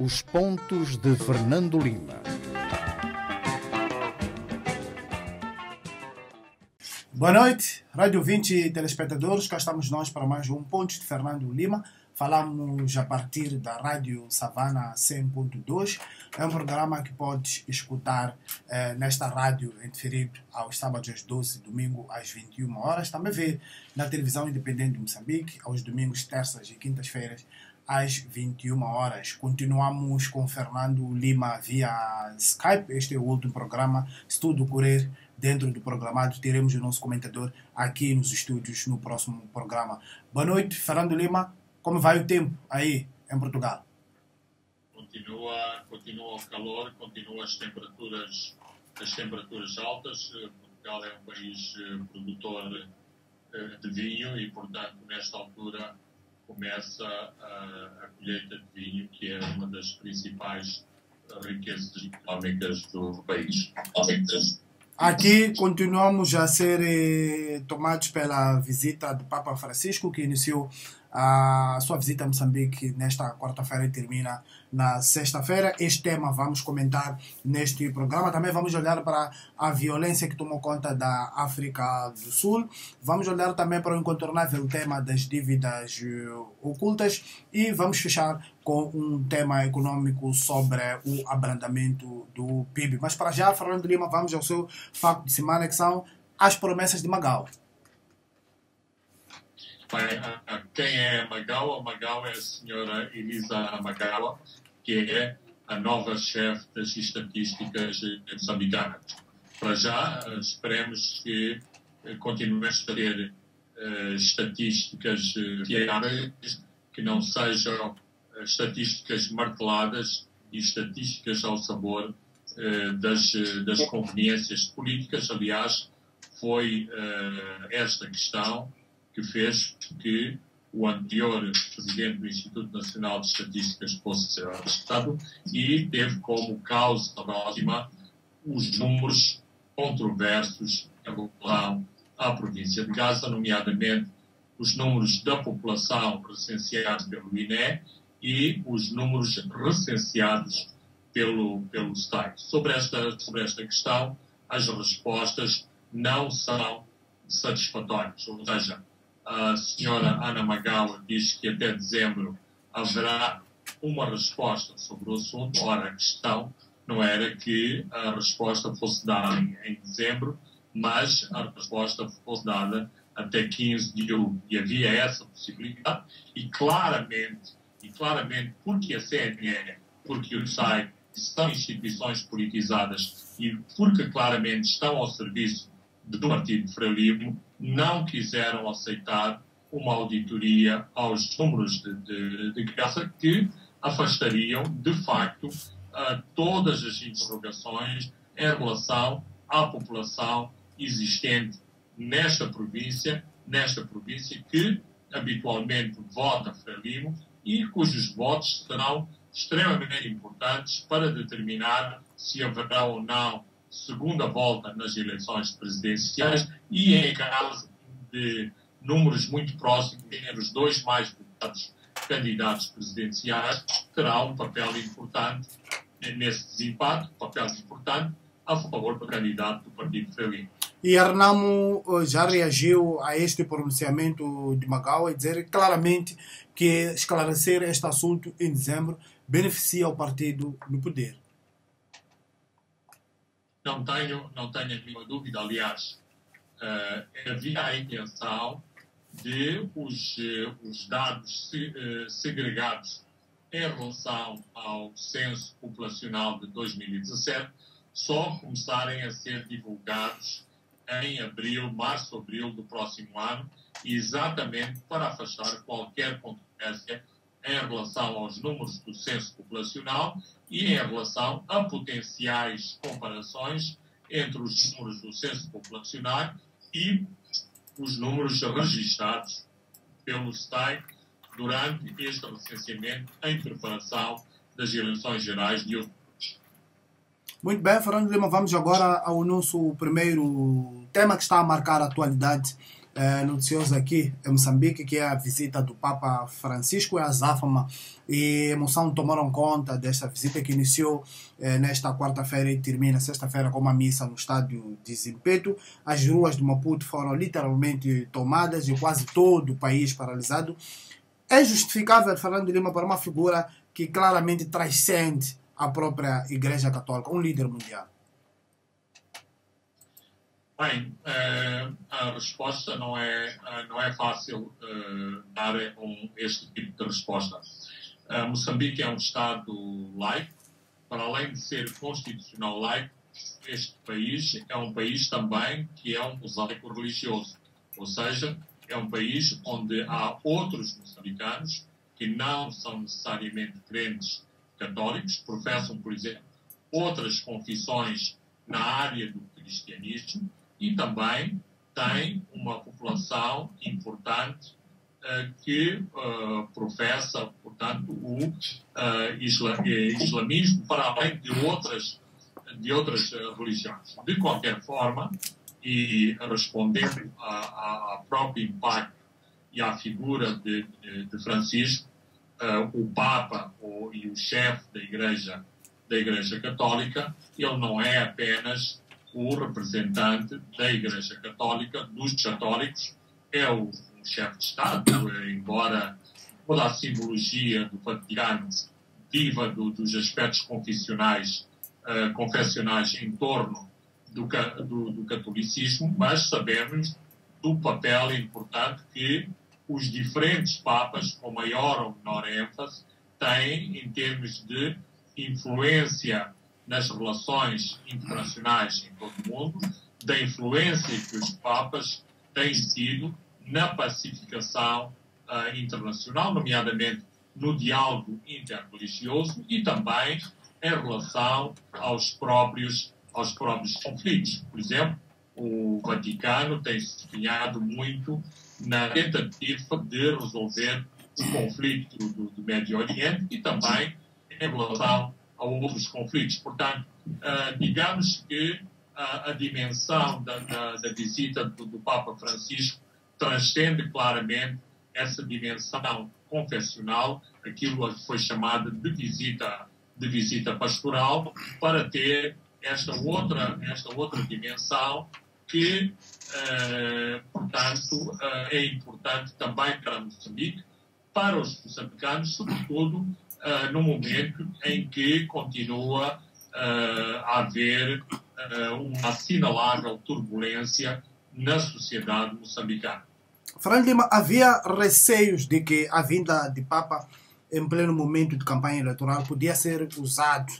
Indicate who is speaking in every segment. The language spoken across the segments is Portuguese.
Speaker 1: Os pontos de Fernando Lima.
Speaker 2: Boa noite, Rádio 20 e telespectadores. Cá estamos nós para mais um Pontos de Fernando Lima. Falamos a partir da Rádio Savana 100.2. É um programa que podes escutar nesta rádio em diferido aos sábados às 12, domingo às 21 horas. Também vê na televisão independente de Moçambique aos domingos, terças e quintas-feiras às 21 horas. Continuamos com Fernando Lima via Skype. Este é o último programa. Se tudo correr dentro do programado, teremos o nosso comentador aqui nos estúdios no próximo programa. Boa noite, Fernando Lima. Como vai o tempo aí em Portugal?
Speaker 3: Continua o calor, continuam as temperaturas altas. Portugal é um país produtor de vinho e, portanto, nesta altura começa a colheita de vinho, que é uma das principais riquezas económicas do país.
Speaker 2: Aqui continuamos a ser tomados pela visita do Papa Francisco, que iniciou a sua visita a Moçambique nesta quarta-feira e termina na sexta-feira. Este tema vamos comentar neste programa. Também vamos olhar para a violência que tomou conta da África do Sul. Vamos olhar também para o incontornável tema das dívidas ocultas e vamos fechar com um tema econômico sobre o abrandamento do PIB. Mas para já, Fernando Lima, vamos ao seu facto de semana, que são as promessas de Magawa.
Speaker 3: Quem é Magawa? Magawa é a senhora Elisa Magawa, que é a nova chefe das estatísticas moçambicanas. Para já, esperemos que continuemos a ter estatísticas fiáveis, que não sejam estatísticas marteladas e estatísticas ao sabor das conveniências políticas. Aliás, foi esta questão que fez que o anterior presidente do Instituto Nacional de Estatísticas fosse arrestado e teve como causa próxima os números controversos em relação à província de Gaza, nomeadamente os números da população recenseados pelo INE e os números recenseados pelo STAI. Sobre esta questão, as respostas não são satisfatórias. Ou seja, a senhora Ana Magawa diz que até dezembro haverá uma resposta sobre o assunto. Ora, a questão não era que a resposta fosse dada em dezembro, mas a resposta fosse dada até 15 de julho. E havia essa possibilidade e claramente, porque a CNE, porque o SAI são instituições politizadas e porque claramente estão ao serviço do Partido Frelimo, não quiseram aceitar uma auditoria aos números de Gaza, que afastariam, de facto, todas as interrogações em relação à população existente nesta província que habitualmente vota Frelimo e cujos votos serão extremamente importantes para determinar se haverá ou não segunda volta nas eleições presidenciais e, em caso de números muito próximos entre os dois mais votados candidatos presidenciais, terá um papel importante nesse desempate, papel importante a favor do candidato do Partido Frelimo.
Speaker 2: E Arnamo já reagiu a este pronunciamento de Magawa e dizer claramente que esclarecer este assunto em dezembro beneficia o partido no poder.
Speaker 3: Não tenho nenhuma dúvida. Aliás, havia a intenção de os dados segregados em relação ao censo populacional de 2017 só começarem a ser divulgados em março, abril do próximo ano, exatamente para afastar qualquer controvérsia em relação aos números do censo populacional e em relação a potenciais comparações entre os números do censo populacional e os números registrados pelo STAI durante este recenseamento em preparação das eleições gerais de outubro.
Speaker 2: Muito bem, Fernando Lima, vamos agora ao nosso primeiro tema que está a marcar a atualidade noticioso aqui em Moçambique, que é a visita do Papa Francisco e a azáfama e emoção tomaram conta desta visita que iniciou nesta quarta-feira e termina sexta-feira com uma missa no estádio de Zimpeto. As ruas de Maputo foram literalmente tomadas e quase todo o país paralisado. É justificável Fernando Lima para uma figura que claramente transcende a própria Igreja Católica, um líder mundial?
Speaker 3: Bem, a resposta não é fácil dar este tipo de resposta. Moçambique é um Estado laico. Para além de ser constitucional laico, este país é um país também que é um mosaico religioso. Ou seja, é um país onde há outros moçambicanos que não são necessariamente crentes católicos, professam, por exemplo, outras confissões na área do cristianismo e também tem uma população importante que professa, portanto, o islamismo para além de outras religiões. De qualquer forma, e respondendo ao próprio impacto e à figura de Francisco, o Papa e o chefe da Igreja Católica, ele não é apenas o representante da Igreja Católica, dos católicos, é o chefe de Estado, embora toda a simbologia do Vaticano viva dos aspectos confessionais em torno do catolicismo, mas sabemos do papel importante que os diferentes papas, com maior ou menor ênfase, têm em termos de influência nas relações internacionais em todo o mundo, da influência que os papas têm tido na pacificação internacional, nomeadamente no diálogo interreligioso e também em relação aos próprios conflitos. Por exemplo, o Vaticano tem se empenhado muito na tentativa de resolver o conflito do Médio Oriente e também em relação a outros conflitos. Portanto, digamos que a dimensão da visita do Papa Francisco transcende claramente essa dimensão confessional, aquilo que foi chamado de visita pastoral, para ter esta outra dimensão que, portanto, é importante também para Moçambique, para os moçambicanos, sobretudo no momento em que continua a haver uma assinalável turbulência na sociedade moçambicana.
Speaker 2: Fernando Lima, havia receios de que a vinda de Papa em pleno momento de campanha eleitoral podia ser usado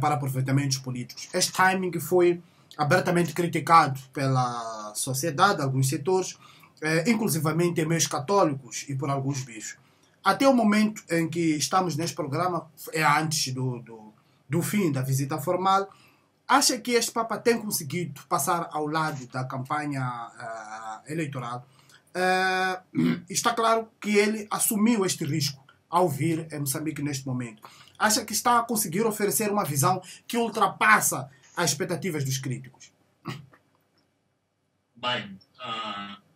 Speaker 2: para aproveitamentos políticos. Este timing foi abertamente criticado pela sociedade, alguns setores, inclusivamente em meios católicos e por alguns bispos. Até o momento em que estamos neste programa, é antes do fim da visita formal, acha que este Papa tem conseguido passar ao lado da campanha eleitoral? Está claro que ele assumiu este risco ao vir em Moçambique neste momento. Acha que está a conseguir oferecer uma visão que ultrapassa as expectativas dos críticos?
Speaker 3: Bem,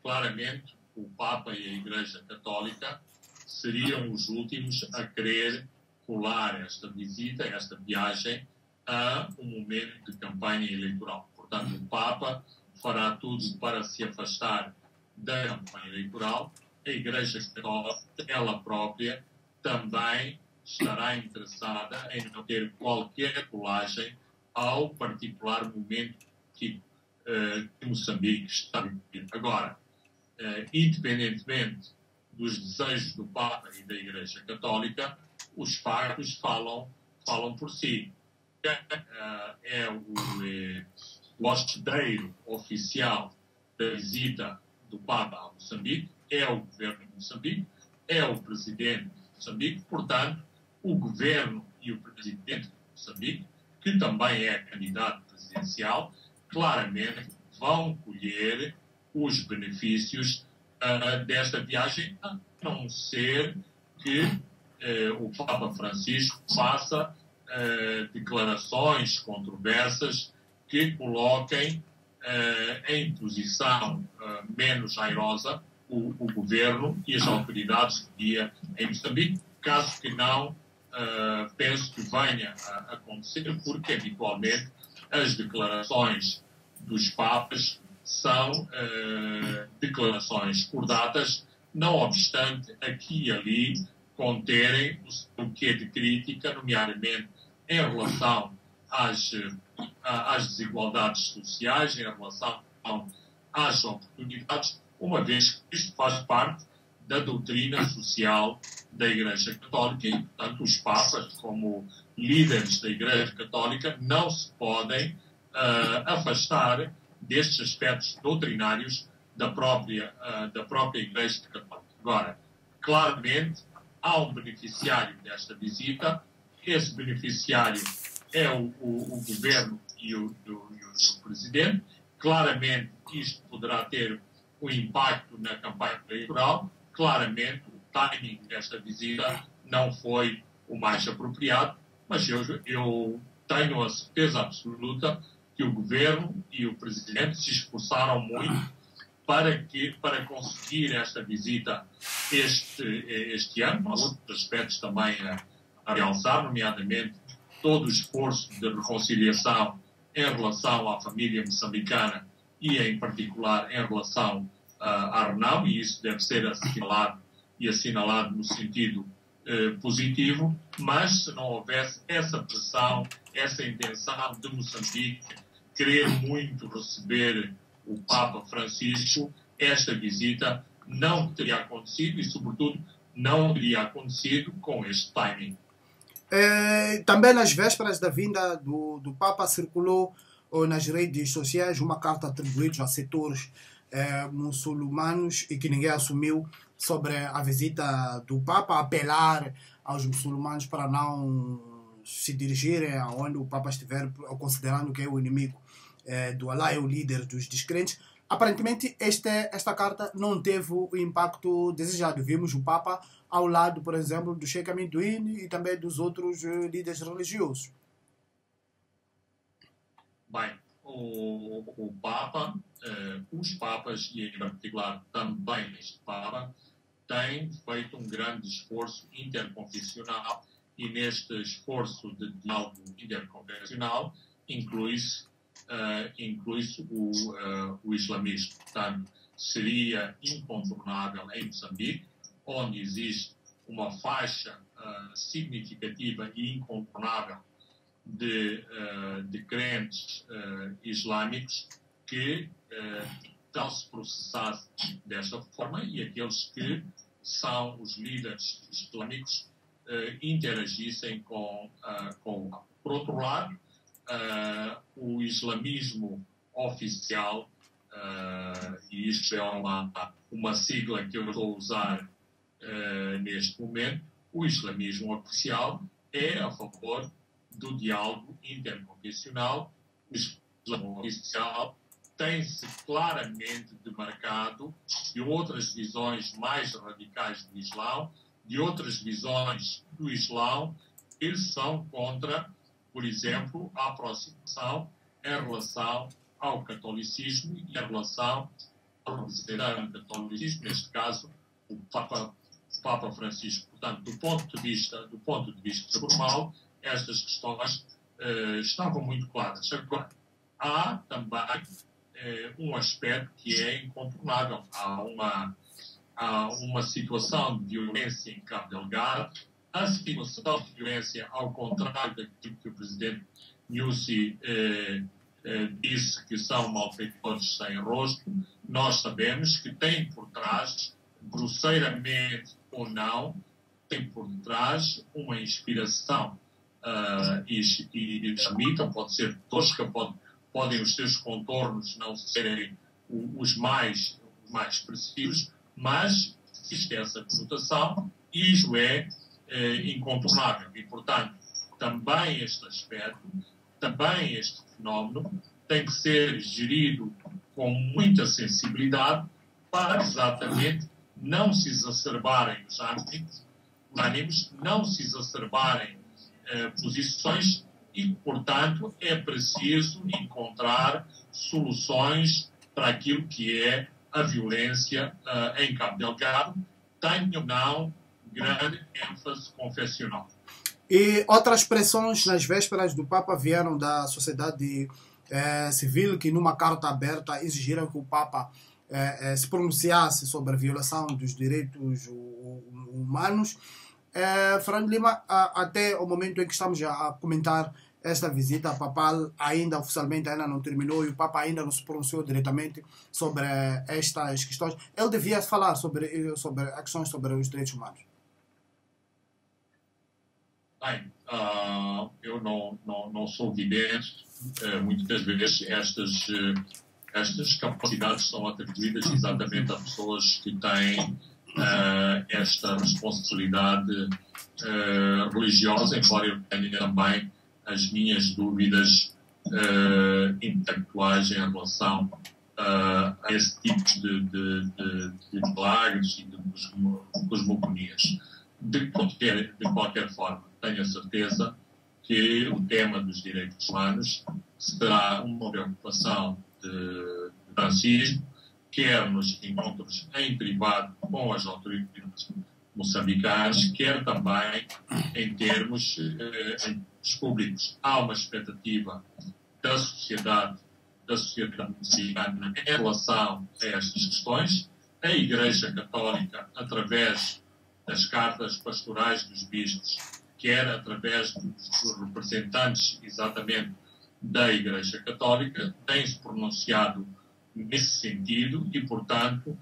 Speaker 3: claramente o Papa e a Igreja Católica seriam os últimos a querer colar esta visita, esta viagem, a um momento de campanha eleitoral. Portanto, o Papa fará tudo para se afastar da campanha eleitoral. A Igreja Católica, ela própria, também estará interessada em não ter qualquer colagem ao particular momento que Moçambique está a viver. Agora, independentemente dos desejos do Papa e da Igreja Católica, os factos falam por si. É o hospedeiro oficial da visita do Papa a Moçambique, é o governo de Moçambique, é o presidente de Moçambique, portanto, o governo e o presidente de Moçambique, que também é candidato presidencial, claramente vão colher os benefícios desta viagem, a não ser que o Papa Francisco faça declarações controversas que coloquem a imposição menos airosa, o governo e as autoridades do dia em Moçambique, caso que não, penso que venha a acontecer, porque habitualmente as declarações dos Papas são declarações por datas, não obstante aqui e ali conterem o quê de crítica, nomeadamente em relação às desigualdades sociais, em relação às oportunidades, uma vez que isto faz parte da doutrina social da Igreja Católica e, portanto, os Papas, como líderes da Igreja Católica, não se podem afastar destes aspectos doutrinários da própria Igreja Católica. Agora, claramente, há um beneficiário desta visita. Esse beneficiário é o governo e o presidente. Claramente, isto poderá ter um impacto na campanha eleitoral. Claramente, o timing desta visita não foi o mais apropriado, mas eu tenho a certeza absoluta que o governo e o presidente se esforçaram muito para conseguir esta visita este ano. Há outros aspectos também a realçar, nomeadamente todo o esforço de reconciliação em relação à família moçambicana e, em particular, em relação à RENAM, e isso deve ser assinalado no sentido positivo, mas se não houvesse essa pressão, essa intenção de Moçambique querer muito receber o Papa Francisco, esta visita não teria acontecido e, sobretudo, não teria acontecido com este timing.
Speaker 2: Também nas vésperas da vinda do Papa circulou nas redes sociais uma carta atribuída a setores muçulmanos e que ninguém assumiu sobre a visita do Papa, apelar aos muçulmanos para não se dirigirem aonde o Papa estiver, considerando que é o inimigo do Alá, é o líder dos descrentes. Aparentemente, esta carta não teve o impacto desejado. Vimos o Papa ao lado, por exemplo, do Sheikh Amendoim e também dos outros líderes religiosos.
Speaker 3: Bem, o Papa, os Papas, e em particular também este Papa, têm feito um grande esforço interconfessional e neste esforço de diálogo interconfessional inclui-se o islamismo. Portanto, seria incontornável em Moçambique, onde existe uma faixa significativa e incontornável de crentes islâmicos que não se processassem desta forma e aqueles que são os líderes islâmicos interagissem com o Papa. Por outro lado, o islamismo oficial, e isto é uma sigla que eu estou a usar neste momento, o islamismo oficial é a favor do diálogo interconfessional. O islamismo oficial tem-se claramente demarcado de outras visões mais radicais do Islão, de outras visões do Islão que são contra, por exemplo, a aproximação em relação ao catolicismo e em relação ao representante do catolicismo, neste caso, o Papa Francisco. Portanto, do ponto de vista formal, estas questões estavam muito claras. Agora, há também um aspecto que é incontornável. Há uma situação de violência em Cabo Delgado. A situação de violência, ao contrário daquilo que o presidente Nyusi disse que são malfeitores sem rosto, nós sabemos que tem por trás, grosseiramente ou não, tem por trás uma inspiração islamita, pode ser tosca, podem os seus contornos não serem os mais expressivos, mas existe essa conotação e isso é incontornável. E, portanto, também este aspecto, também este fenómeno tem que ser gerido com muita sensibilidade para exatamente não se exacerbarem os ânimos, não se exacerbarem posições e, portanto, é preciso encontrar soluções para aquilo que é a violência em Cabo Delgado, tenha ou não grande ênfase confessional.
Speaker 2: E outras pressões nas vésperas do Papa vieram da sociedade civil, que numa carta aberta exigiram que o Papa se pronunciasse sobre a violação dos direitos humanos. Fernando Lima, até o momento em que estamos a comentar esta visita papal, ainda oficialmente ainda não terminou e o Papa ainda não se pronunciou diretamente sobre estas questões. Ele devia falar sobre questões sobre os direitos humanos.
Speaker 3: Bem, eu não sou vidente. Muitas vezes estas capacidades são atribuídas exatamente a pessoas que têm esta responsabilidade religiosa, embora eu tenha também as minhas dúvidas intelectuais em relação a esse tipo de milagres e de cosmogonias. De qualquer forma, tenho a certeza que o tema dos direitos humanos será uma preocupação de Francisco, quer nos encontros em privado com as autoridades moçambicanas, quer também em termos públicos. Há uma expectativa da sociedade moçambicana em relação a estas questões. A Igreja Católica, através das cartas pastorais dos bispos, quer através dos representantes exatamente da Igreja Católica, tem-se pronunciado nesse sentido e, portanto,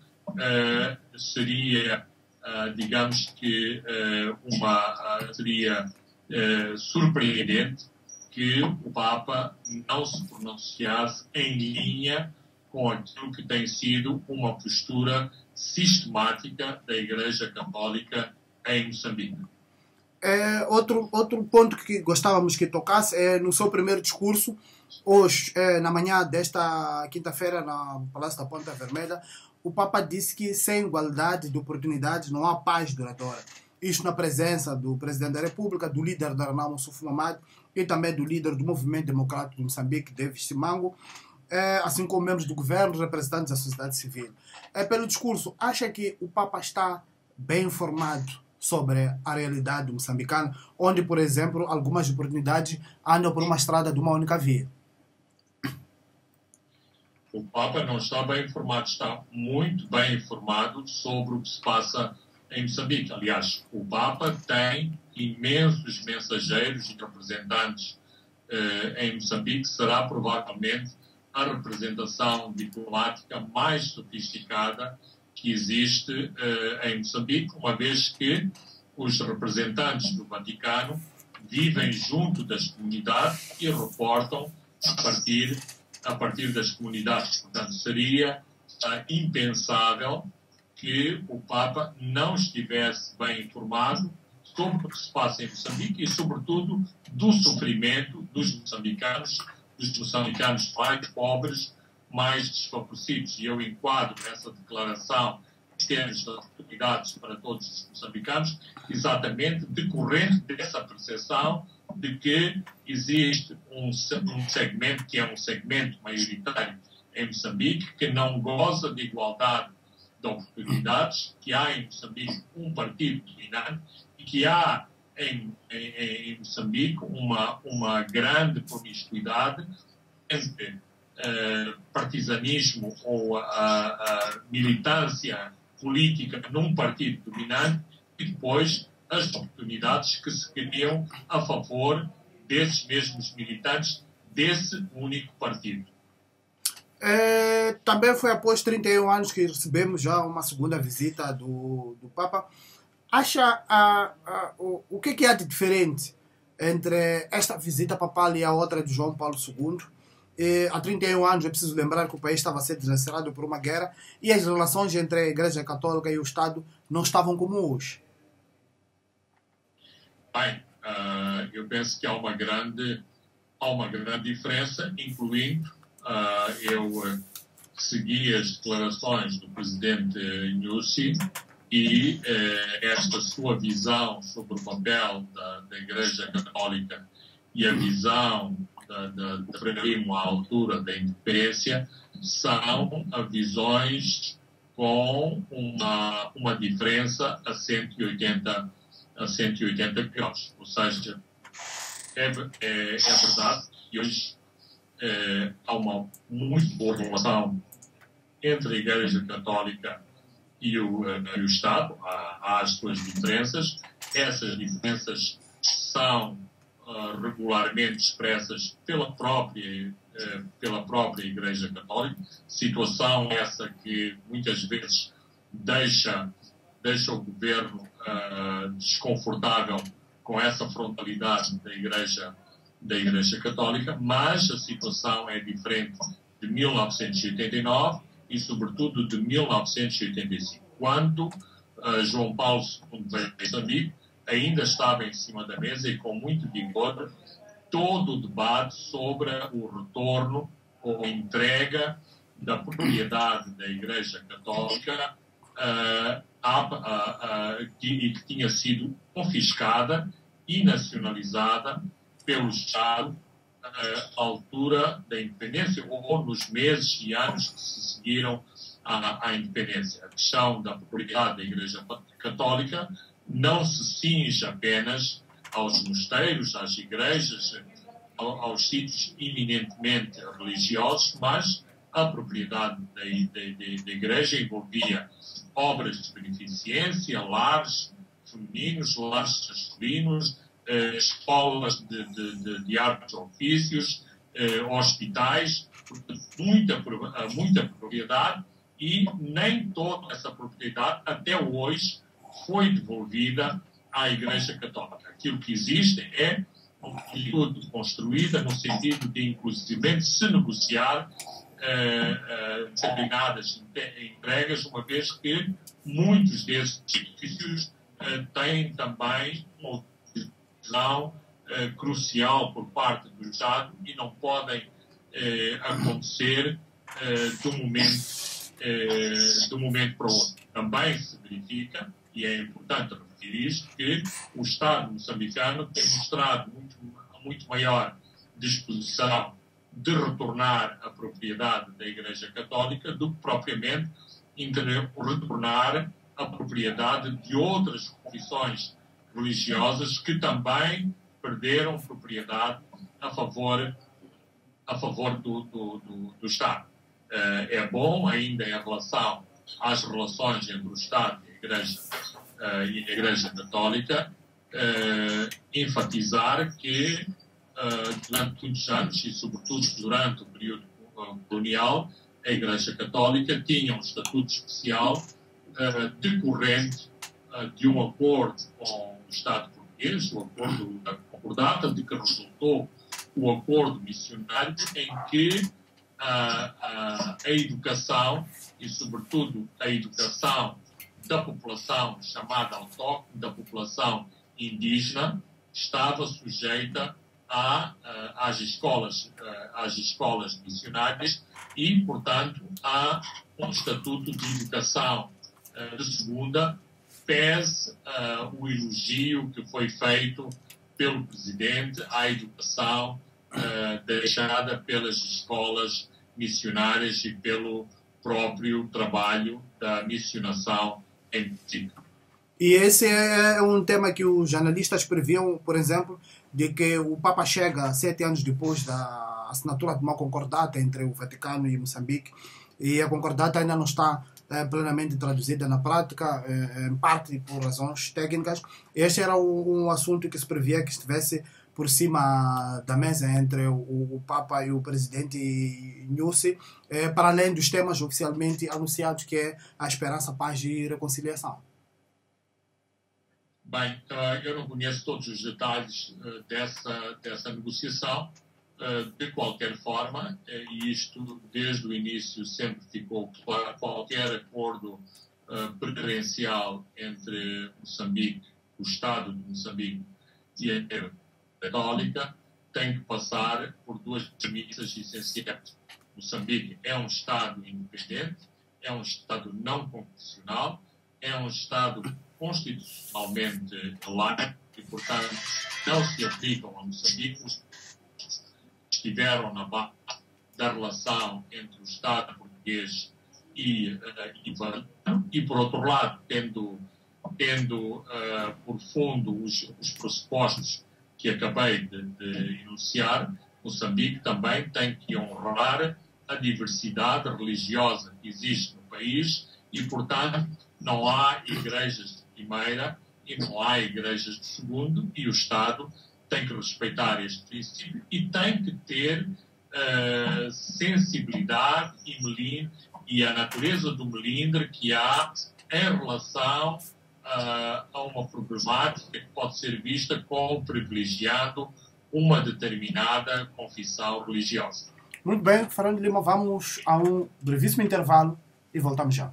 Speaker 3: seria, digamos que, seria surpreendente que o Papa não se pronunciasse em linha com aquilo que tem sido uma postura sistemática da Igreja Católica em Moçambique.
Speaker 2: Outro ponto que gostávamos que tocasse é no seu primeiro discurso, hoje, na manhã desta quinta-feira, no Palácio da Ponta Vermelha, o Papa disse que sem igualdade de oportunidades não há paz duradoura. Isto na presença do Presidente da República, do líder da Renamo Sufo Mamad e também do líder do Movimento Democrático de Moçambique, Davis Simango, assim como membros do governo, representantes da sociedade civil. Pelo discurso, acha que o Papa está bem informado sobre a realidade moçambicana, onde, por exemplo, algumas oportunidades andam por uma estrada de uma única via?
Speaker 3: O Papa não está bem informado, está muito bem informado sobre o que se passa em Moçambique. Aliás, o Papa tem imensos mensageiros e representantes em Moçambique. Será provavelmente a representação diplomática mais sofisticada que existe em Moçambique, uma vez que os representantes do Vaticano vivem junto das comunidades e reportam a partir das comunidades. Portanto, seria impensável que o Papa não estivesse bem informado sobre o que se passa em Moçambique e, sobretudo, do sofrimento dos moçambicanos mais pobres, mais desfavorecidos. E eu enquadro nessa declaração em termos de oportunidades para todos os moçambicanos, exatamente decorrente dessa percepção de que existe um segmento que é um segmento maioritário em Moçambique, que não goza de igualdade de oportunidades, que há em Moçambique um partido dominante e que há em Moçambique uma grande promiscuidade entre partisanismo ou a militância política num partido dominante e depois as oportunidades que se criam a favor desses mesmos militantes desse único partido.
Speaker 2: Também foi após 31 anos que recebemos já uma segunda visita do Papa. Acha o que há de diferente entre esta visita papal e a outra de João Paulo II? Há 31 anos é preciso lembrar que o país estava a ser desgraçado por uma guerra e as relações entre a Igreja Católica e o Estado não estavam como hoje.
Speaker 3: Bem, eu penso que há uma grande diferença, incluindo eu segui as declarações do presidente Nyusi e esta sua visão sobre o papel da Igreja Católica e a visão da Frelimo à altura da independência são visões com uma diferença a 180 graus. Ou seja, é verdade que hoje há uma muito boa relação entre a Igreja Católica e o Estado. Há as suas diferenças. Essas diferenças são regularmente expressas pela própria Igreja Católica. Situação essa que muitas vezes deixa o governo desconfortável com essa frontalidade da Igreja Católica, mas a situação é diferente de 1989 e, sobretudo, de 1985, quando João Paulo II veio a Moçambique, ainda estava em cima da mesa e com muito vigor todo o debate sobre o retorno ou entrega da propriedade da Igreja Católica e que tinha sido confiscada e nacionalizada pelo Estado à altura da independência ou nos meses e anos que se seguiram à independência. A questão da propriedade da Igreja Católica não se cinge apenas aos mosteiros, às igrejas, aos sítios eminentemente religiosos, mas a propriedade da Igreja envolvia obras de beneficência, lares femininos, lares masculinos, escolas de artes e ofícios, hospitais, muita propriedade, e nem toda essa propriedade até hoje foi devolvida à Igreja Católica. Aquilo que existe é uma atitude construída no sentido de, inclusivamente, se negociar determinadas entregas, uma vez que muitos desses edifícios têm também uma decisão crucial por parte do Estado e não podem acontecer de um momento para o outro. Também se verifica, e é importante repetir isto, que o Estado moçambicano tem mostrado muito maior disposição de retornar a propriedade da Igreja Católica do que propriamente retornar a propriedade de outras confissões religiosas que também perderam propriedade a favor do Estado. É bom, ainda em relação às relações entre o Estado e a Igreja Católica, enfatizar que durante muitos anos, e sobretudo durante o período colonial, a Igreja Católica tinha um estatuto especial decorrente de um acordo com o Estado português, o acordo da Concordata, de que resultou o acordo missionário, em que a educação, e sobretudo a educação da população chamada autóctone, da população indígena, estava sujeita às escolas missionárias e, portanto, há um estatuto de educação de segunda, pese o elogio que foi feito pelo Presidente à educação deixada pelas escolas missionárias e pelo próprio trabalho da missionação em Moçambique.
Speaker 2: E esse é um tema que os jornalistas previam, por exemplo, de que o Papa chega 7 anos depois da assinatura de uma concordata entre o Vaticano e Moçambique, e a concordata ainda não está plenamente traduzida na prática, em parte por razões técnicas. Este era um assunto que se previa que estivesse por cima da mesa entre o Papa e o presidente Nyusi, para além dos temas oficialmente anunciados, que é a esperança, paz e reconciliação.
Speaker 3: Bem, eu não conheço todos os detalhes dessa negociação. De qualquer forma, e isto desde o início sempre ficou claro, qualquer acordo preferencial entre Moçambique, o Estado de Moçambique e a Igreja Católica tem que passar por duas premissas essenciais. Moçambique é um Estado independente, é um Estado não confessional, é um Estado constitucionalmente laico e, portanto, não se aplicam a Moçambique os estiveram na base da relação entre o Estado português e por outro lado, tendo por fundo os pressupostos que acabei de enunciar, Moçambique também tem que honrar a diversidade religiosa que existe no país e, portanto, não há igrejas de primeira e não há igrejas de segundo, e o Estado tem que respeitar este princípio e tem que ter sensibilidade e a natureza do melindre que há em relação a uma problemática que pode ser vista como privilegiando uma determinada confissão religiosa.
Speaker 2: Muito bem, Fernando Lima, vamos a um brevíssimo intervalo e voltamos já.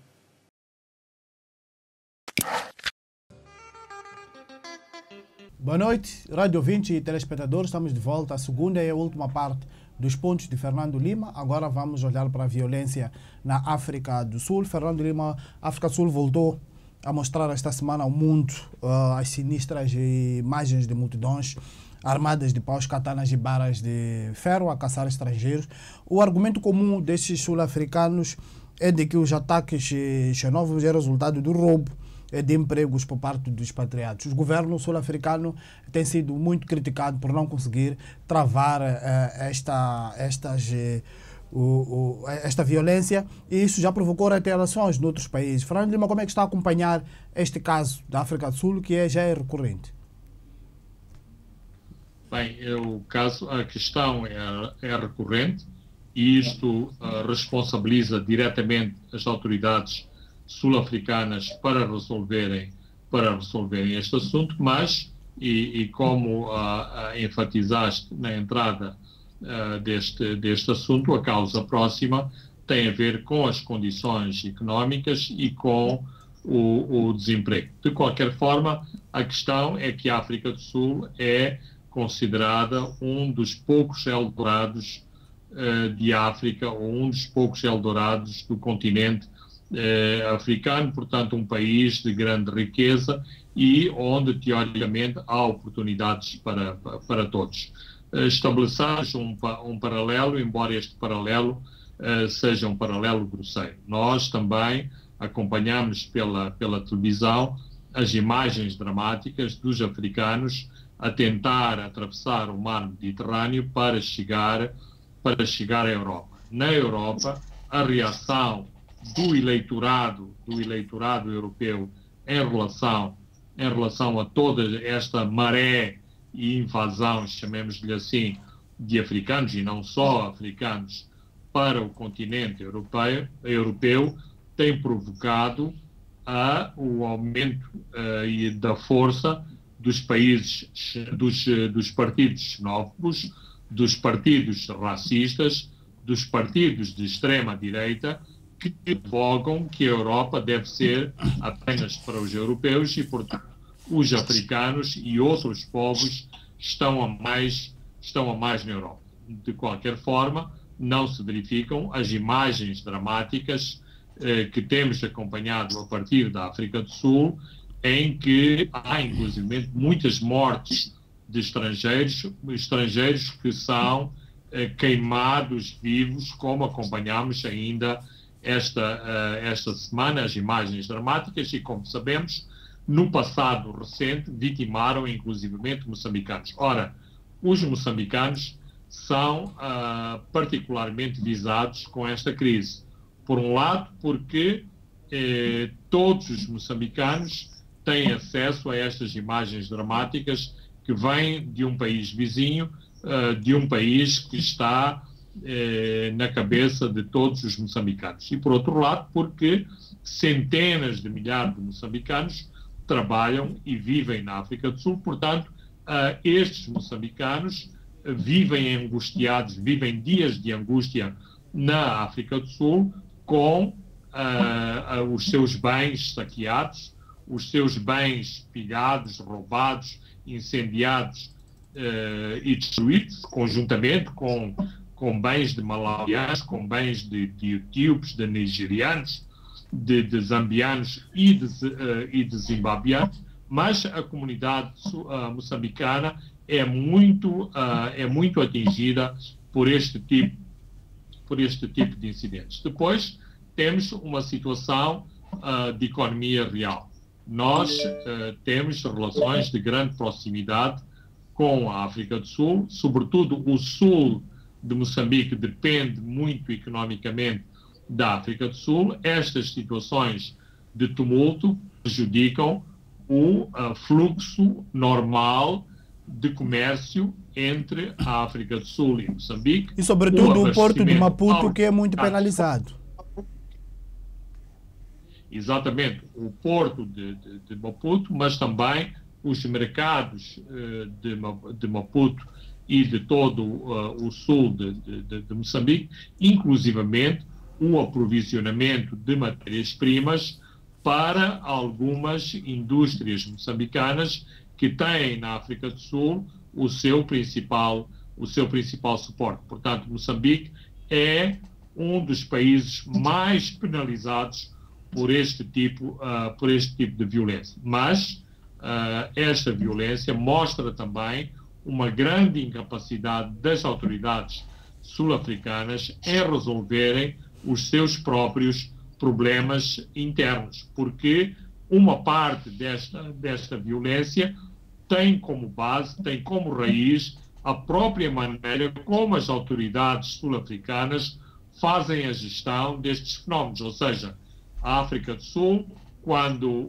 Speaker 2: Boa noite, rádio ouvinte e telespectadores. Estamos de volta. A segunda e a última parte dos pontos de Fernando Lima. Agora vamos olhar para a violência na África do Sul. Fernando Lima, a África do Sul voltou a mostrar esta semana ao mundo as sinistras imagens de multidões armadas de paus, katanas e barras de ferro a caçar estrangeiros. O argumento comum destes sul-africanos é de que os ataques xenófobos é resultado do roubo de empregos por parte dos expatriados. O governo sul-africano tem sido muito criticado por não conseguir travar esta violência, e isso já provocou retaliações noutros países. Fernando Lima, como é que está a acompanhar este caso da África do Sul, que já é recorrente?
Speaker 3: Bem, a questão é recorrente e isto responsabiliza diretamente as autoridades sul-africanas para resolverem este assunto, mas, e como enfatizaste na entrada deste assunto, a causa próxima tem a ver com as condições económicas e com o desemprego. De qualquer forma, a questão é que a África do Sul é considerada um dos poucos Eldorados de África, ou um dos poucos Eldorados do continente africano, portanto um país de grande riqueza e onde teoricamente há oportunidades para todos. Estabeleçamos um paralelo, embora este paralelo seja um paralelo grosseiro. Nós também acompanhamos pela televisão as imagens dramáticas dos africanos a tentar atravessar o mar Mediterrâneo para chegar à Europa. Na Europa, a reação do eleitorado europeu em relação a toda esta maré e invasão, chamemos-lhe assim, de africanos, e não só africanos, para o continente europeu tem provocado o aumento da força dos países, dos partidos xenófobos, dos partidos racistas, dos partidos de extrema-direita, que advogam que a Europa deve ser apenas para os europeus e, portanto, os africanos e outros povos estão a mais na Europa. De qualquer forma, não se verificam as imagens dramáticas que temos acompanhado a partir da África do Sul, em que há, inclusive, muitas mortes de estrangeiros que são queimados vivos, como acompanhamos ainda esta semana, as imagens dramáticas, e, como sabemos, no passado recente, vitimaram, inclusivamente, moçambicanos. Ora, os moçambicanos são particularmente visados com esta crise. Por um lado, porque todos os moçambicanos têm acesso a estas imagens dramáticas que vêm de um país vizinho, de um país que está na cabeça de todos os moçambicanos. E, por outro lado, porque centenas de milhares de moçambicanos trabalham e vivem na África do Sul. Portanto, estes moçambicanos vivem angustiados, vivem dias de angústia na África do Sul com os seus bens saqueados, os seus bens pilhados, roubados, incendiados e destruídos, conjuntamente com bens de malauianos, com bens de etíopes, de nigerianos, de zambianos e de zimbabianos, mas a comunidade moçambicana é muito atingida por este tipo de incidentes. Depois, temos uma situação de economia real. Nós temos relações de grande proximidade com a África do Sul, sobretudo o sul de Moçambique depende muito economicamente da África do Sul. Estas situações de tumulto prejudicam o fluxo normal de comércio entre a África do Sul e Moçambique.
Speaker 4: E sobretudo o porto de Maputo, que é muito penalizado.
Speaker 3: Exatamente, o porto de Maputo, mas também os mercados de Maputo e de todo o sul de Moçambique, inclusivamente o aprovisionamento de matérias-primas para algumas indústrias moçambicanas que têm na África do Sul o seu principal suporte. Portanto, Moçambique é um dos países mais penalizados por este tipo de violência. Mas esta violência mostra também uma grande incapacidade das autoridades sul-africanas em resolverem os seus próprios problemas internos, porque uma parte desta violência tem como base, tem como raiz a própria maneira como as autoridades sul-africanas fazem a gestão destes fenómenos, ou seja, a África do Sul, quando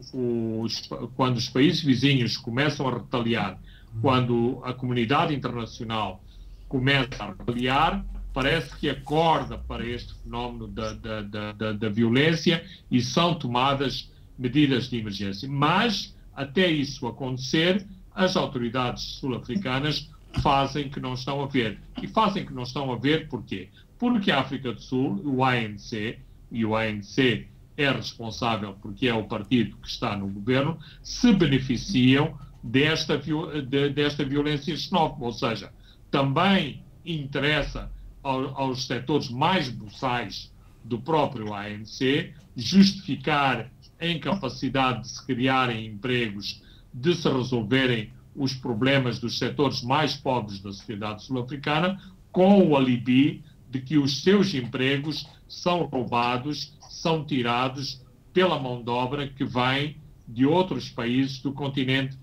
Speaker 3: os países vizinhos começam a retaliar, quando a comunidade internacional começa a retaliar, parece que acorda para este fenómeno da violência e são tomadas medidas de emergência. Mas, até isso acontecer, as autoridades sul-africanas fazem que não estão a ver. E fazem que não estão a ver porquê? Porque a África do Sul, o ANC, e o ANC é responsável porque é o partido que está no governo, se beneficiam desta violência xenófoba, ou seja, também interessa aos setores mais buçais do próprio ANC justificar a incapacidade de se criarem empregos, de se resolverem os problemas dos setores mais pobres da sociedade sul-africana, com o alibi de que os seus empregos são roubados, são tirados pela mão de obra que vem de outros países do continente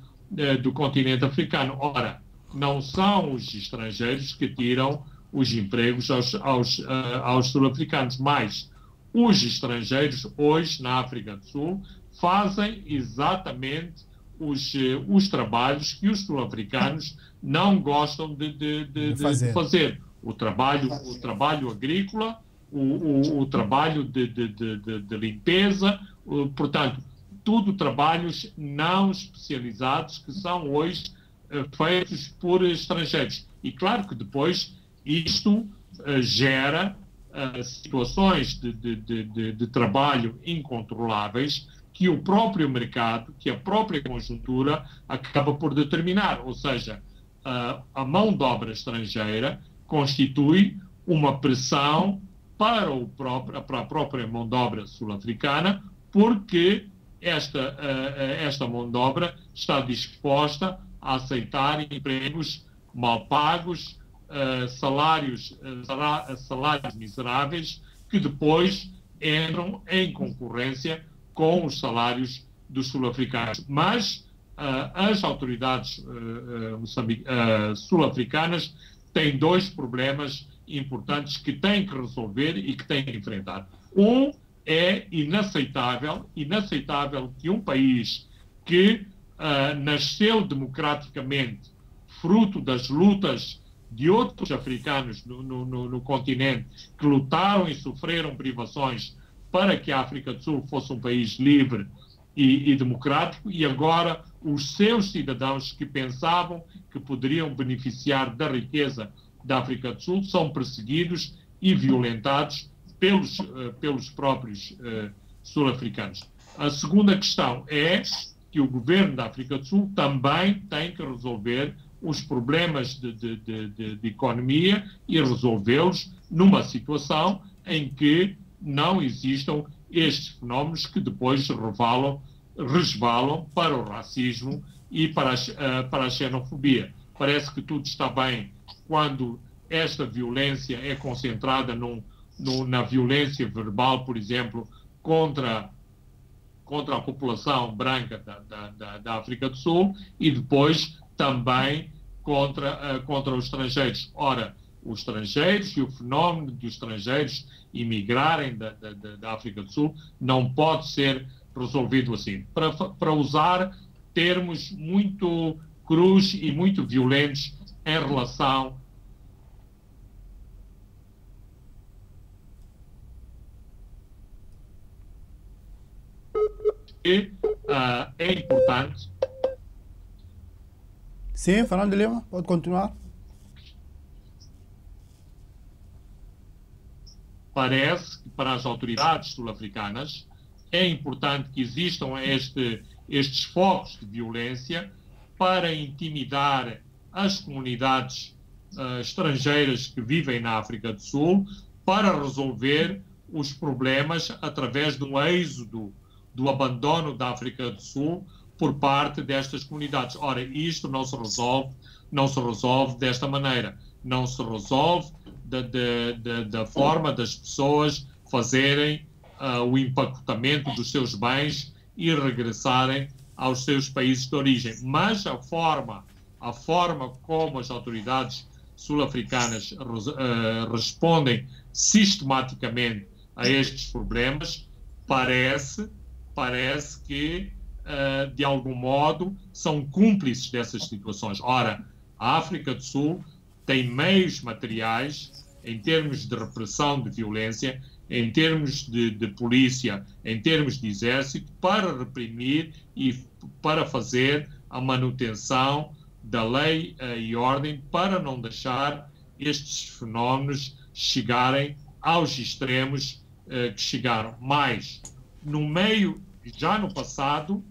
Speaker 3: africano. Ora, não são os estrangeiros que tiram os empregos aos sul-africanos, mas os estrangeiros hoje na África do Sul fazem exatamente os trabalhos que os sul-africanos não gostam de fazer. O trabalho agrícola, o trabalho de limpeza, portanto, tudo trabalhos não especializados que são hoje feitos por estrangeiros. E claro que depois isto gera situações de trabalho incontroláveis que o próprio mercado, que a própria conjuntura acaba por determinar. Ou seja, a mão de obra estrangeira constitui uma pressão para a própria mão de obra sul-africana, porque esta mão de obra está disposta a aceitar empregos mal pagos, salários miseráveis, que depois entram em concorrência com os salários dos sul-africanos. Mas as autoridades sul-africanas têm dois problemas importantes que têm que resolver e que têm que enfrentar. Um é inaceitável que um país que nasceu democraticamente, fruto das lutas de outros africanos no continente, que lutaram e sofreram privações para que a África do Sul fosse um país livre e democrático, e agora os seus cidadãos que pensavam que poderiam beneficiar da riqueza da África do Sul são perseguidos e violentados pelos próprios sul-africanos. A segunda questão é que o governo da África do Sul também tem que resolver os problemas de economia e resolvê-los numa situação em que não existam estes fenómenos que depois resvalam para o racismo e para a xenofobia. Parece que tudo está bem quando esta violência é concentrada na violência verbal, por exemplo, contra a população branca da África do Sul e depois também contra os estrangeiros. Ora, os estrangeiros e o fenómeno dos estrangeiros imigrarem da África do Sul não pode ser resolvido assim. Para usar termos muito crus e muito violentos em relação é importante.
Speaker 4: Sim, Fernando Lima, pode continuar.
Speaker 3: Parece que para as autoridades sul-africanas é importante que existam estes focos de violência para intimidar as comunidades estrangeiras que vivem na África do Sul para resolver os problemas através do êxodo, do abandono da África do Sul por parte destas comunidades. Ora, isto não se resolve desta maneira. Não se resolve da forma das pessoas fazerem o empacotamento dos seus bens e regressarem aos seus países de origem. Mas a forma como as autoridades sul-africanas respondem sistematicamente a estes problemas parece que, de algum modo, são cúmplices dessas situações. Ora, a África do Sul tem meios materiais em termos de repressão de violência, em termos de polícia, em termos de exército, para reprimir e para fazer a manutenção da lei e ordem, para não deixar estes fenómenos chegarem aos extremos que chegaram. Mas, já no passado,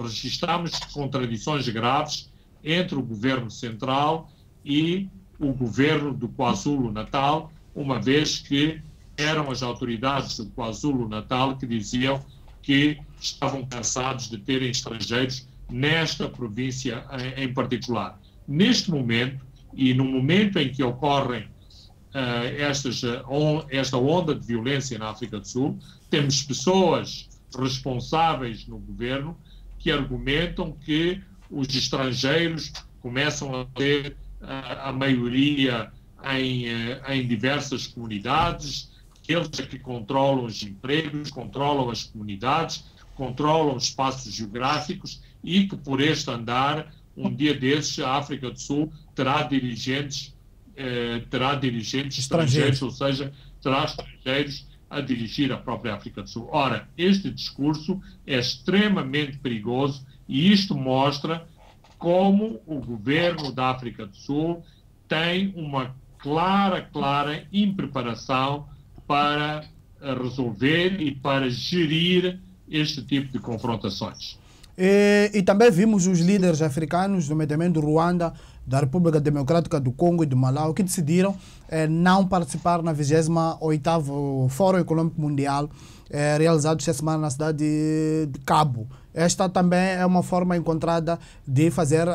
Speaker 3: registramos contradições graves entre o governo central e o governo do KwaZulu-Natal, uma vez que eram as autoridades do KwaZulu-Natal que diziam que estavam cansados de terem estrangeiros nesta província em particular. Neste momento, e no momento em que ocorrem esta onda de violência na África do Sul, temos pessoas responsáveis no governo que argumentam que os estrangeiros começam a ter a maioria em diversas comunidades, que eles é que controlam os empregos, controlam as comunidades, controlam os espaços geográficos e que por este andar, um dia desses, a África do Sul terá dirigentes estrangeiros, ou seja, terá estrangeiros a dirigir a própria África do Sul. Ora, este discurso é extremamente perigoso e isto mostra como o governo da África do Sul tem uma clara impreparação para resolver e para gerir este tipo de confrontações.
Speaker 4: E também vimos os líderes africanos, nomeadamente do Ruanda, da República Democrática do Congo e do Malau, que decidiram não participar na 28º Fórum Econômico Mundial, realizado esta semana na cidade de Cabo. Esta também é uma forma encontrada de fazer,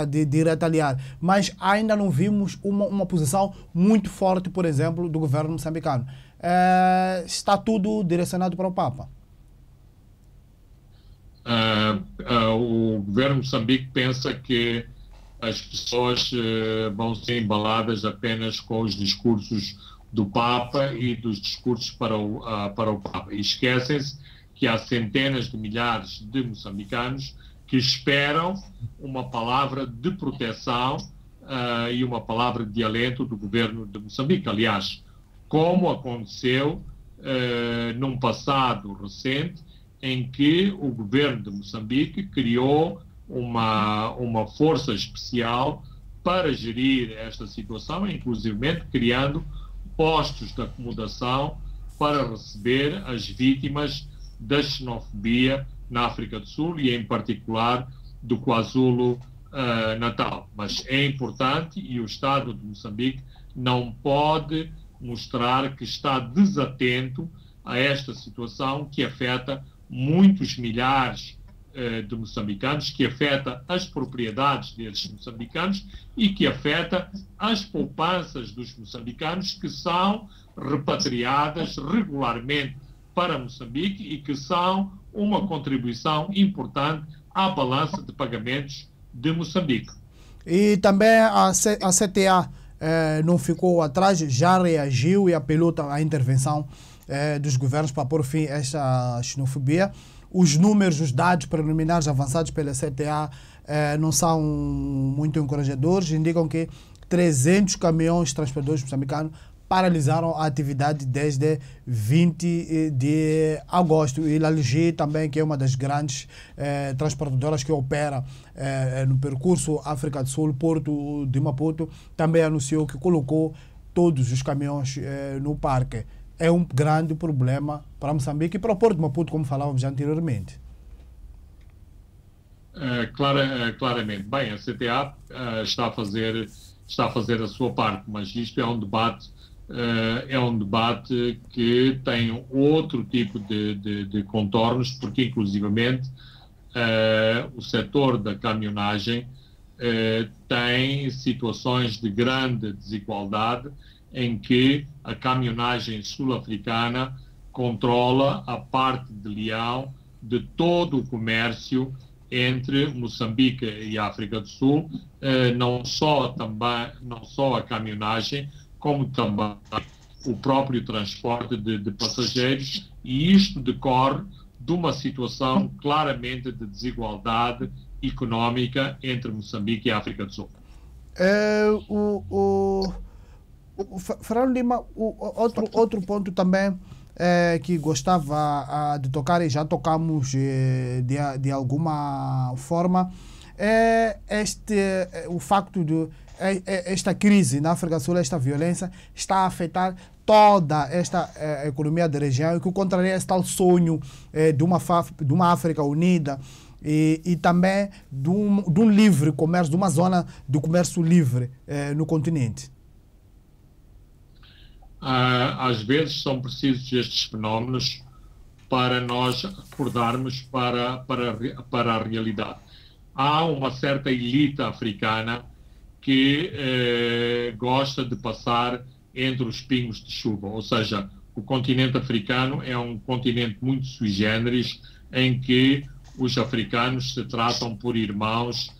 Speaker 4: de retaliar. Mas ainda não vimos uma posição muito forte, por exemplo, do governo moçambicano. Está tudo direcionado para o Papa.
Speaker 3: O governo de Moçambique pensa que as pessoas vão ser embaladas apenas com os discursos do Papa e dos discursos para o Papa. E esquecem-se que há centenas de milhares de moçambicanos que esperam uma palavra de proteção e uma palavra de alento do governo de Moçambique. Aliás, como aconteceu num passado recente, em que o governo de Moçambique criou uma força especial para gerir esta situação, inclusive criando postos de acomodação para receber as vítimas da xenofobia na África do Sul e, em particular, do KwaZulu-Natal. Mas é importante e o Estado de Moçambique não pode mostrar que está desatento a esta situação que afeta muitos milhares de moçambicanos, que afeta as propriedades desses moçambicanos e que afeta as poupanças dos moçambicanos que são repatriadas regularmente para Moçambique e que são uma contribuição importante à balança de pagamentos de Moçambique.
Speaker 4: E também a CTA não ficou atrás, já reagiu e apelou à intervenção dos governos para pôr fim a esta xenofobia. Os números, os dados preliminares avançados pela CTA não são muito encorajadores, indicam que 300 caminhões transportadores moçambicanos paralisaram a atividade desde 20 de agosto. E a LG também, que é uma das grandes transportadoras que opera no percurso África do Sul, Porto de Maputo, também anunciou que colocou todos os caminhões no parque. É um grande problema para Moçambique e para o Porto de Maputo, como falávamos anteriormente.
Speaker 3: Claramente. Bem, a CTA está a fazer a sua parte, mas isto é um debate que tem outro tipo de contornos, porque inclusivamente o setor da caminhonagem tem situações de grande desigualdade em que a caminhonagem sul-africana controla a parte de leão de todo o comércio entre Moçambique e África do Sul, não só a caminhonagem, como também o próprio transporte de passageiros, e isto decorre de uma situação claramente de desigualdade económica entre Moçambique e África do Sul.
Speaker 4: Fernando Lima, outro ponto também que gostava de tocar, e já tocamos de alguma forma, é o facto de esta crise na África do Sul, esta violência, está a afetar toda esta economia da região, e que contraria esse tal sonho de uma África unida e também de um livre comércio, de uma zona de comércio livre no continente.
Speaker 3: Às vezes são precisos estes fenómenos para nós acordarmos para a realidade. Há uma certa elite africana que gosta de passar entre os pingos de chuva, ou seja, o continente africano é um continente muito sui generis, em que os africanos se tratam por irmãos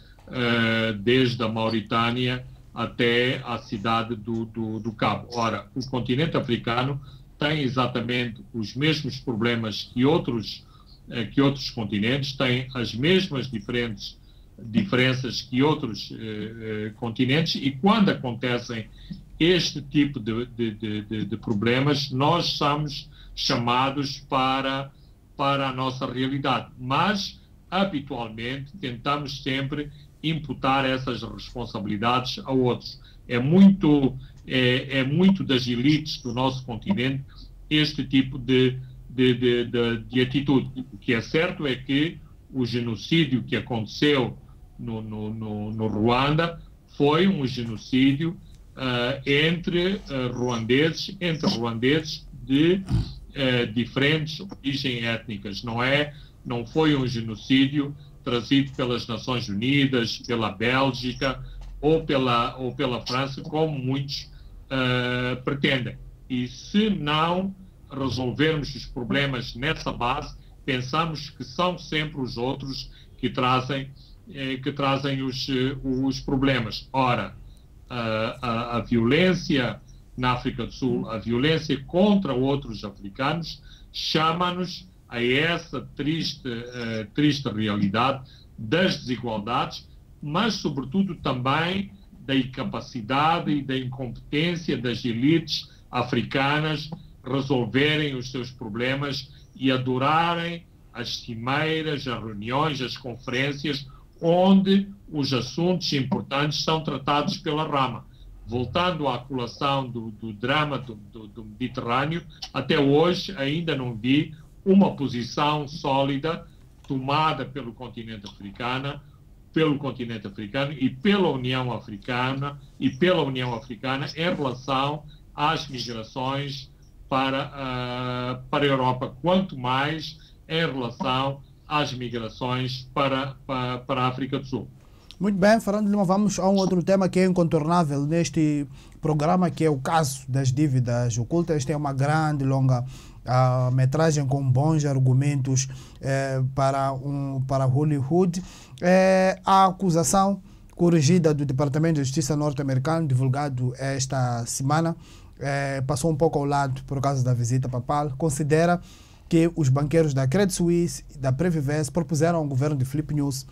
Speaker 3: desde a Mauritânia até a cidade do Cabo. Ora, o continente africano tem exatamente os mesmos problemas que outros continentes, tem as mesmas diferenças que outros continentes, e quando acontecem este tipo de problemas, nós somos chamados para a nossa realidade. Mas, habitualmente, tentamos sempre imputar essas responsabilidades a outros. É muito das elites do nosso continente este tipo de atitude. O que é certo é que o genocídio que aconteceu no Ruanda foi um genocídio entre ruandeses de diferentes origens étnicas. Não foi um genocídio trazido pelas Nações Unidas, pela Bélgica ou pela França, como muitos pretendem. E se não resolvermos os problemas nessa base, pensamos que são sempre os outros que trazem os problemas. Ora, a violência na África do Sul, a violência contra outros africanos, chama-nos a essa triste realidade das desigualdades, mas, sobretudo, também da incapacidade e da incompetência das elites africanas resolverem os seus problemas e adorarem as cimeiras, as reuniões, as conferências, onde os assuntos importantes são tratados pela rama. Voltando à colação do drama do Mediterrâneo, até hoje ainda não vi uma posição sólida tomada pelo continente africano e pela União Africana em relação às migrações para a Europa, quanto mais em relação às migrações para a África do Sul.
Speaker 4: Muito bem, Fernando Lima, vamos a um outro tema que é incontornável neste programa, que é o caso das dívidas ocultas. Este é uma grande, longa metragem com bons argumentos para Hollywood. A acusação corrigida do Departamento de Justiça norte-americano, divulgado esta semana, passou um pouco ao lado por causa da visita papal, considera que os banqueiros da Credit Suisse e da Previvest propuseram ao governo de Filipe Nyusi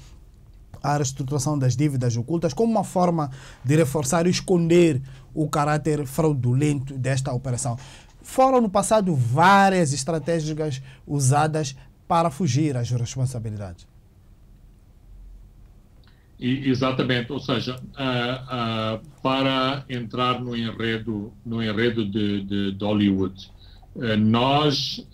Speaker 4: a reestruturação das dívidas ocultas como uma forma de reforçar e esconder o caráter fraudulento desta operação. Foram no passado várias estratégias usadas para fugir às responsabilidades.
Speaker 3: Exatamente, ou seja, para entrar no enredo de Hollywood, nós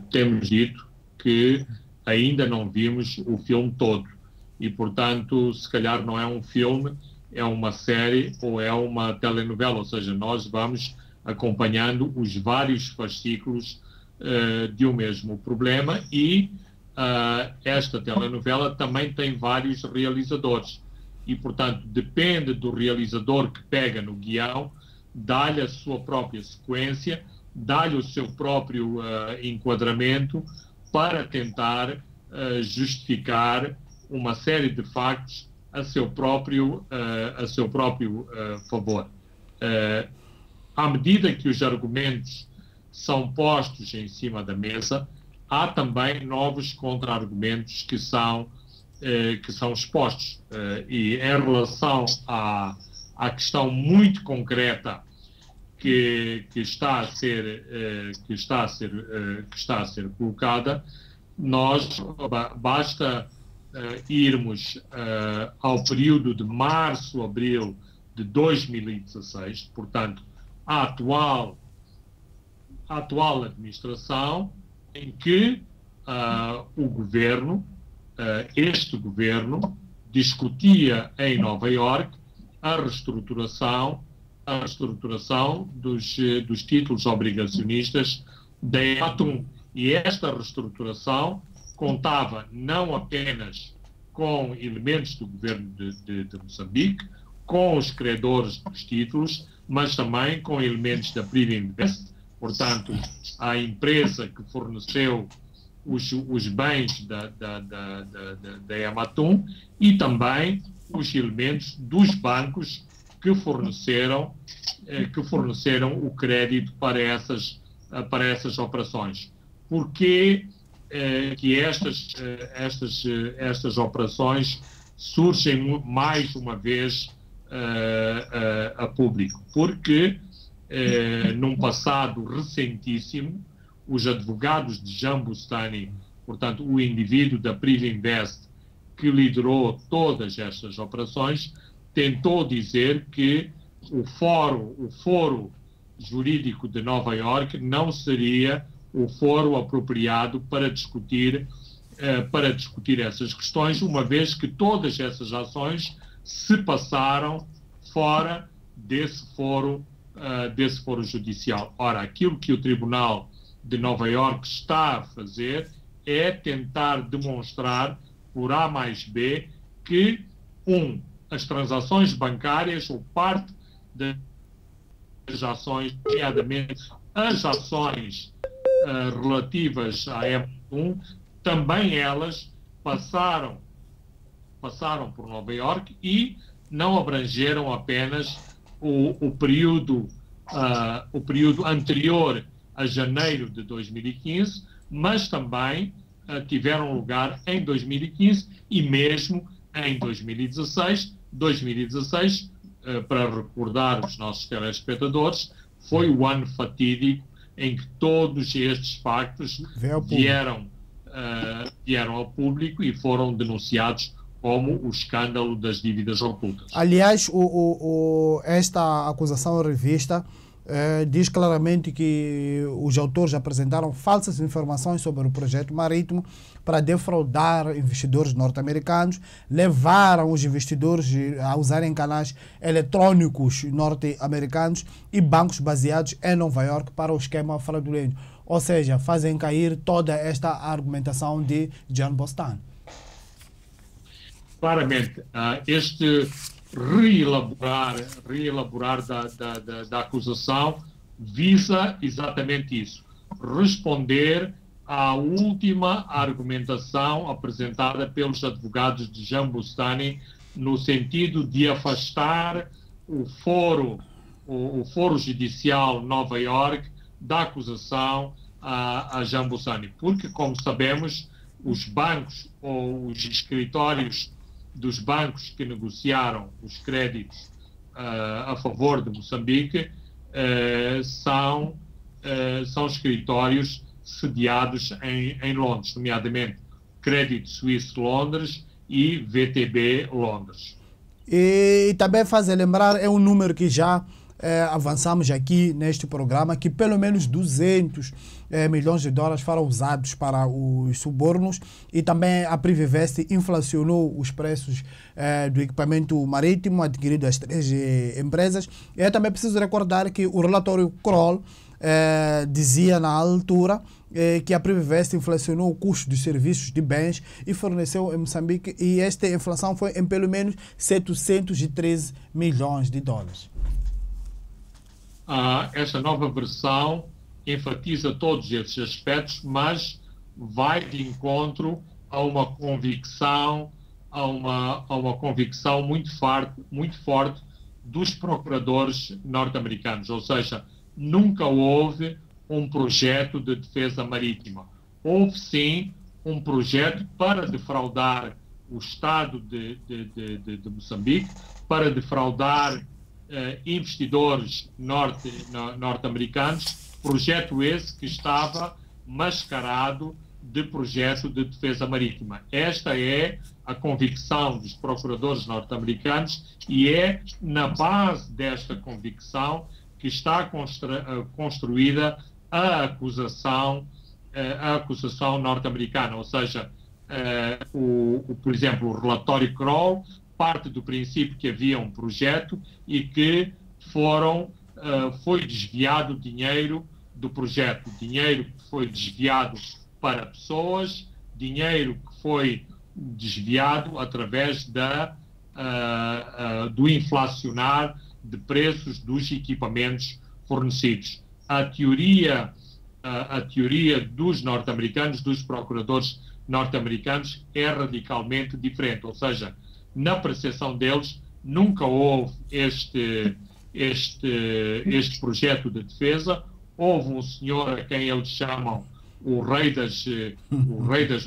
Speaker 3: temos dito que ainda não vimos o filme todo e, portanto, se calhar não é um filme, é uma série ou é uma telenovela, ou seja, nós vamos acompanhando os vários fascículos de um mesmo problema e esta telenovela também tem vários realizadores e, portanto, depende do realizador que pega no guião, dá-lhe a sua própria sequência, dá-lhe o seu próprio enquadramento para tentar justificar uma série de factos a seu próprio favor. À medida que os argumentos são postos em cima da mesa, há também novos contra-argumentos que são expostos. E em relação à questão muito concreta que está a ser colocada, nós basta irmos ao período de março, abril de 2016, portanto, a atual administração, em que o governo, este governo, discutia em Nova Iorque a reestruturação dos títulos obrigacionistas da Ematum. E esta reestruturação contava não apenas com elementos do governo de Moçambique, com os credores dos títulos, mas também com elementos da Privinvest, portanto, a empresa que forneceu os bens da Ematum, e também os elementos dos bancos que forneceram o crédito para essas operações. Porquê que estas operações surgem mais uma vez a público? Porque num passado recentíssimo, os advogados de Jean Boustany, portanto o indivíduo da Privinvest que liderou todas estas operações, tentou dizer que o foro jurídico de Nova Iorque não seria o foro apropriado para discutir essas questões, uma vez que todas essas ações se passaram fora desse foro judicial. Ora, aquilo que o Tribunal de Nova Iorque está a fazer é tentar demonstrar por A mais B que, as transações bancárias ou parte das ações, nomeadamente as ações relativas à M1, também elas passaram por Nova Iorque e não abrangeram apenas o período anterior a janeiro de 2015, mas também tiveram lugar em 2015 e mesmo em 2016. 2016, para recordar os nossos telespectadores, foi o ano fatídico em que todos estes factos vieram ao público e foram denunciados como o escândalo das dívidas ocultas.
Speaker 4: Aliás, esta acusação revista diz claramente que os autores apresentaram falsas informações sobre o projeto marítimo para defraudar investidores norte-americanos, levaram os investidores a usarem canais eletrônicos norte-americanos e bancos baseados em Nova Iorque para o esquema fraudulento. ou seja, fazem cair toda esta argumentação de Jan Bostan.
Speaker 3: Claramente, este reelaborar da acusação visa exatamente isso, responder à última argumentação apresentada pelos advogados de Jan Bustani no sentido de afastar o foro judicial Nova York da acusação a Jan Bustani, porque, como sabemos, os bancos ou os escritórios dos bancos que negociaram os créditos a favor de Moçambique são escritórios sediados em Londres, nomeadamente Credit Suisse Londres e VTB Londres.
Speaker 4: E também fazer lembrar, é um número que já avançamos aqui neste programa, que pelo menos 200 milhões de dólares foram usados para os subornos, e também a Privivest inflacionou os preços do equipamento marítimo adquirido às 3 empresas. E é também preciso recordar que o relatório Kroll dizia na altura que a Privivest inflacionou o custo dos serviços de bens e forneceu em Moçambique, e esta inflação foi em pelo menos 713 milhões de dólares.
Speaker 3: Esta nova versão enfatiza todos esses aspectos, mas vai de encontro a uma convicção, muito forte dos procuradores norte-americanos, ou seja, nunca houve um projeto de defesa marítima. Houve sim um projeto para defraudar o Estado de Moçambique, para defraudar investidores norte-americanos, projeto esse que estava mascarado de projeto de defesa marítima. Esta é a convicção dos procuradores norte-americanos, e é na base desta convicção que está construída a acusação norte-americana. Ou seja, por exemplo, o relatório Kroll parte do princípio que havia um projeto e que foi desviado dinheiro do projeto, dinheiro que foi desviado para pessoas, dinheiro que foi desviado através do inflacionar de preços dos equipamentos fornecidos. A teoria dos norte-americanos, dos procuradores norte-americanos, é radicalmente diferente, ou seja, na percepção deles nunca houve este projeto de defesa. Houve um senhor a quem eles chamam o rei das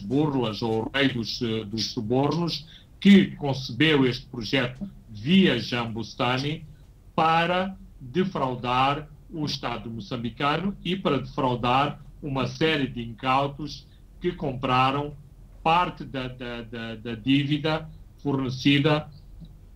Speaker 3: burlas, ou o rei dos subornos, que concebeu este projeto via Jan Bustani para defraudar o Estado moçambicano e para defraudar uma série de incautos que compraram parte da dívida fornecida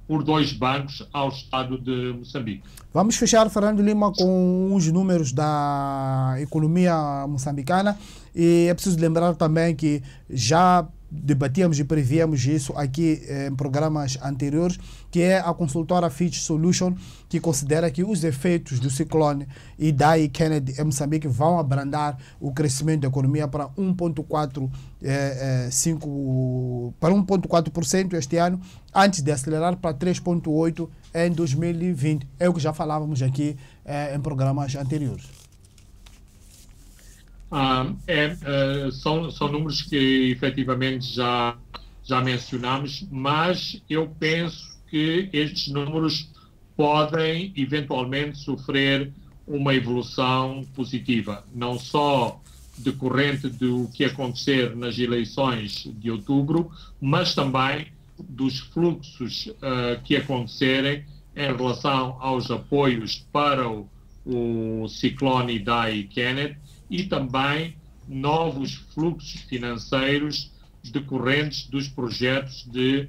Speaker 3: por 2 bancos ao Estado de Moçambique.
Speaker 4: Vamos fechar, Fernando Lima, com os números da economia moçambicana, e é preciso lembrar também que já debatíamos e prevíamos isso aqui em programas anteriores, que é a consultora Fitch Solution, que considera que os efeitos do ciclone Idai e Kennedy em Moçambique vão abrandar o crescimento da economia para 1,4% este ano, antes de acelerar para 3,8% em 2020. É o que já falávamos aqui em programas anteriores.
Speaker 3: São números que efetivamente já mencionamos, mas eu penso que estes números podem eventualmente sofrer uma evolução positiva, não só decorrente do que acontecer nas eleições de outubro, mas também dos fluxos que acontecerem em relação aos apoios para o ciclone Idai e Kennedy, e também novos fluxos financeiros decorrentes dos projetos de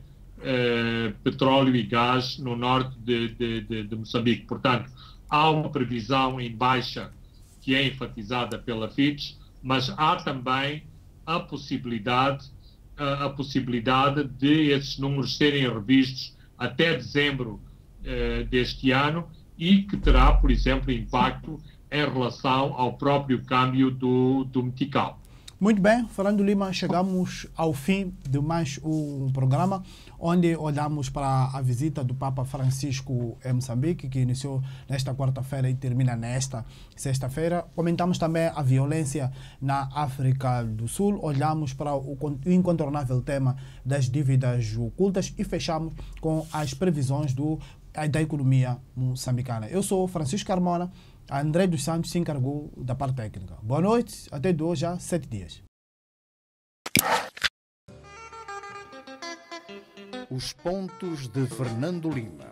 Speaker 3: petróleo e gás no norte de Moçambique. Portanto, há uma previsão em baixa que é enfatizada pela Fitch, mas há também a possibilidade de esses números serem revistos até dezembro deste ano, e que terá, por exemplo, impacto em relação ao próprio câmbio do metical.
Speaker 4: Muito bem, Fernando Lima, chegamos ao fim de mais um programa onde olhamos para a visita do Papa Francisco em Moçambique, que iniciou nesta quarta-feira e termina nesta sexta-feira. Comentamos também a violência na África do Sul, olhamos para o incontornável tema das dívidas ocultas e fechamos com as previsões da economia moçambicana. Eu sou Francisco Carmona. André dos Santos se encarregou da parte técnica. Boa noite, até de hoje a 7 dias.
Speaker 1: Os pontos de Fernando Lima.